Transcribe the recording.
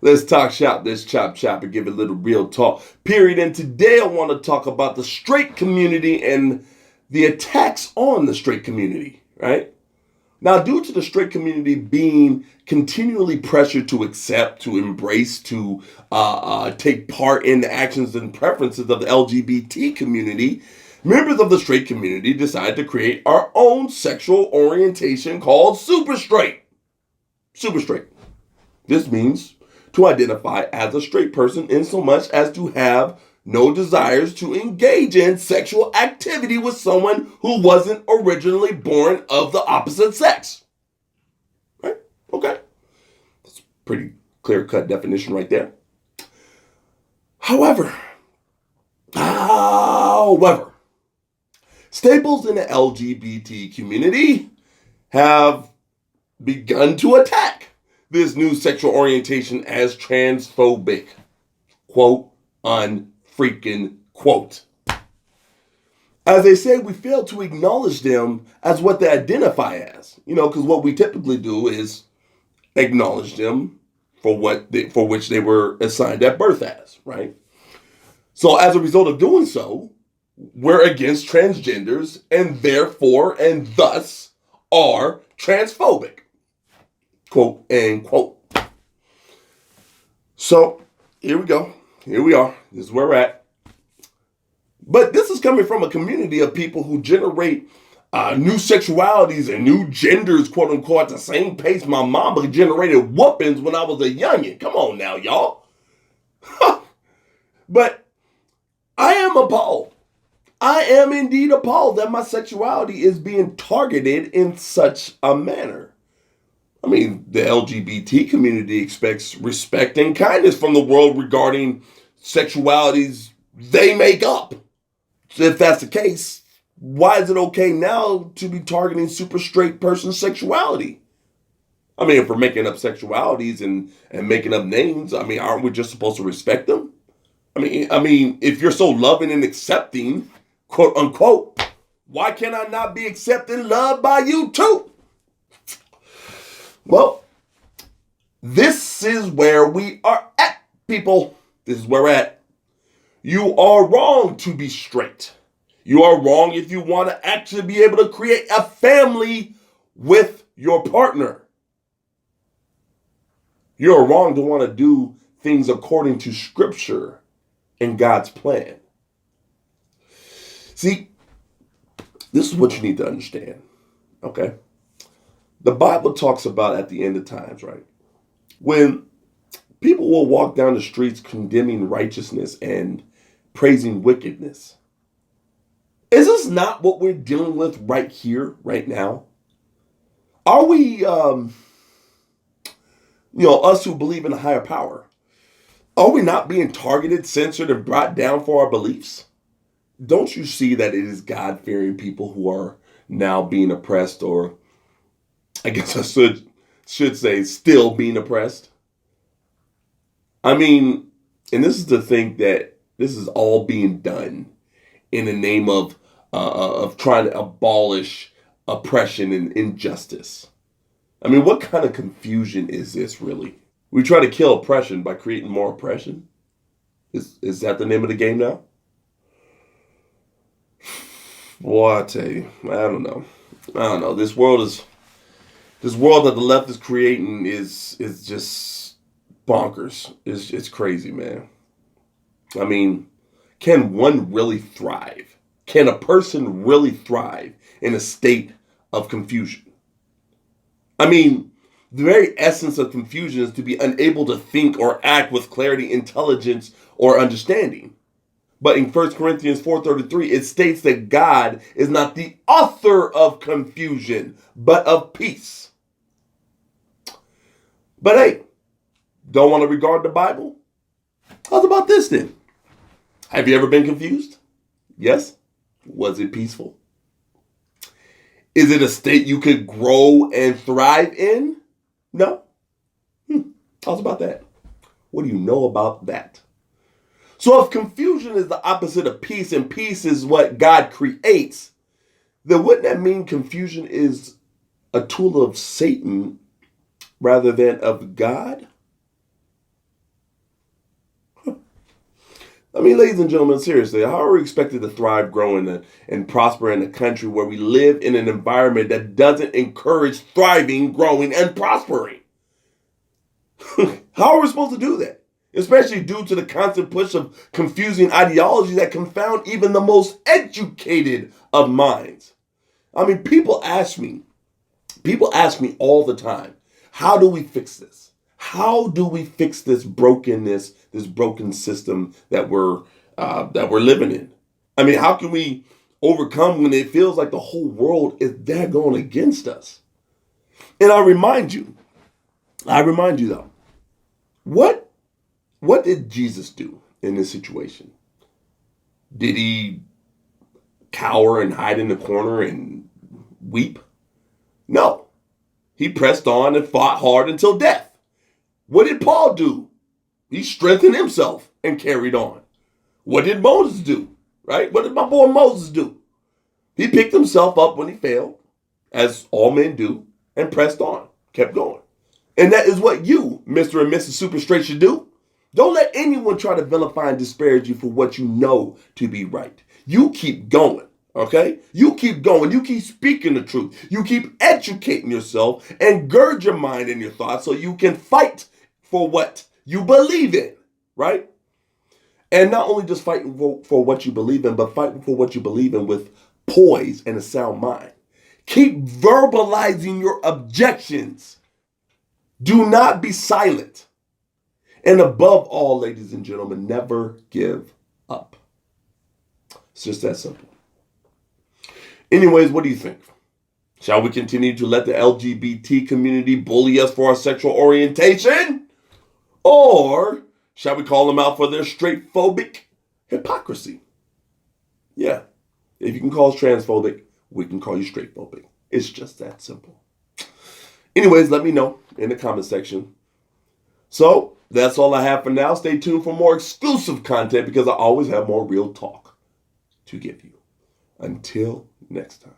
Let's talk shop, let's chop chop and give it a little real talk. Period. And today I want to talk about the straight community and the attacks on the straight community, right? Now, due to the straight community being continually pressured to accept, to embrace, to take part in the actions and preferences of the LGBT community, members of the straight community decided to create our own sexual orientation called super straight. Super straight. This means to identify as a straight person in so much as to have no desires to engage in sexual activity with someone who wasn't originally born of the opposite sex. Right? Okay. That's a pretty clear-cut definition right there. However, staples in the LGBT community have begun to attack this new sexual orientation as transphobic. Quote, unfreaking quote. As they say, we fail to acknowledge them as what they identify as. Because what we typically do is acknowledge them for which they were assigned at birth as, right? So as a result of doing so, we're against transgenders and therefore and thus are transphobic. Quote and quote. So here we go. Here we are. This is where we're at. But this is coming from a community of people who generate new sexualities and new genders, quote unquote, at the same pace my mama generated whoopings when I was a youngin'. Come on now, y'all. But I am appalled. I am indeed appalled that my sexuality is being targeted in such a manner. I mean, the LGBT community expects respect and kindness from the world regarding sexualities they make up. So if that's the case, why is it okay now to be targeting super straight person's sexuality? I mean, if we're making up sexualities and making up names, I mean, aren't we just supposed to respect them? I mean, if you're so loving and accepting, quote unquote, why can I not be accepted and loved by you too? Well, this is where we are at, people. This is where we're at. You are wrong to be straight. You are wrong if you want to actually be able to create a family with your partner. You're wrong to want to do things according to Scripture and God's plan. See, this is what you need to understand, okay? The Bible talks about at the end of times, right? When people will walk down the streets condemning righteousness and praising wickedness. Is this not what we're dealing with right here, right now? Are we, us who believe in a higher power, are we not being targeted, censored, and brought down for our beliefs? Don't you see that it is God-fearing people who are now being oppressed, or I guess I should say still being oppressed? I mean, and this is to think that this is all being done in the name of trying to abolish oppression and injustice. I mean, what kind of confusion is this really? We try to kill oppression by creating more oppression? Is that the name of the game now? Boy, I tell you, I don't know. This world that the left is creating is just bonkers. It's crazy, man. I mean, can one really thrive? Can a person really thrive in a state of confusion? I mean, the very essence of confusion is to be unable to think or act with clarity, intelligence, or understanding. But in 1 Corinthians 4:33, it states that God is not the author of confusion, but of peace. But hey, don't want to regard the Bible? How about this then? Have you ever been confused? Yes? Was it peaceful? Is it a state you could grow and thrive in? No? How's about that? What do you know about that? So if confusion is the opposite of peace and peace is what God creates, then wouldn't that mean confusion is a tool of Satan rather than of God? I mean, ladies and gentlemen, seriously, how are we expected to thrive, grow, and prosper in a country where we live in an environment that doesn't encourage thriving, growing, and prospering? How are we supposed to do that? Especially due to the constant push of confusing ideology that confound even the most educated of minds. I mean, people ask me all the time, how do we fix this? How do we fix this brokenness, this broken system that we're living in? I mean, how can we overcome when it feels like the whole world is daggone against us? And I remind you though, what did Jesus do in this situation? Did he cower and hide in the corner and weep? No. He pressed on and fought hard until death. What did Paul do? He strengthened himself and carried on. What did Moses do? Right? What did my boy Moses do? He picked himself up when he failed, as all men do, and pressed on, kept going. And that is what you, Mr. and Mrs. Super Straight, should do. Don't let anyone try to vilify and disparage you for what you know to be right. You keep going, okay? You keep going. You keep speaking the truth. You keep educating yourself and gird your mind and your thoughts so you can fight for what you believe in, right? And not only just fighting for what you believe in, but fighting for what you believe in with poise and a sound mind. Keep verbalizing your objections. Do not be silent. And above all, ladies and gentlemen, never give up. It's just that simple. Anyways, what do you think? Shall we continue to let the LGBT community bully us for our sexual orientation? Or shall we call them out for their straight phobic hypocrisy? Yeah. If you can call us transphobic, we can call you straight phobic. It's just that simple. Anyways, let me know in the comment section. So, that's all I have for now. Stay tuned for more exclusive content because I always have more real talk to give you. Until next time.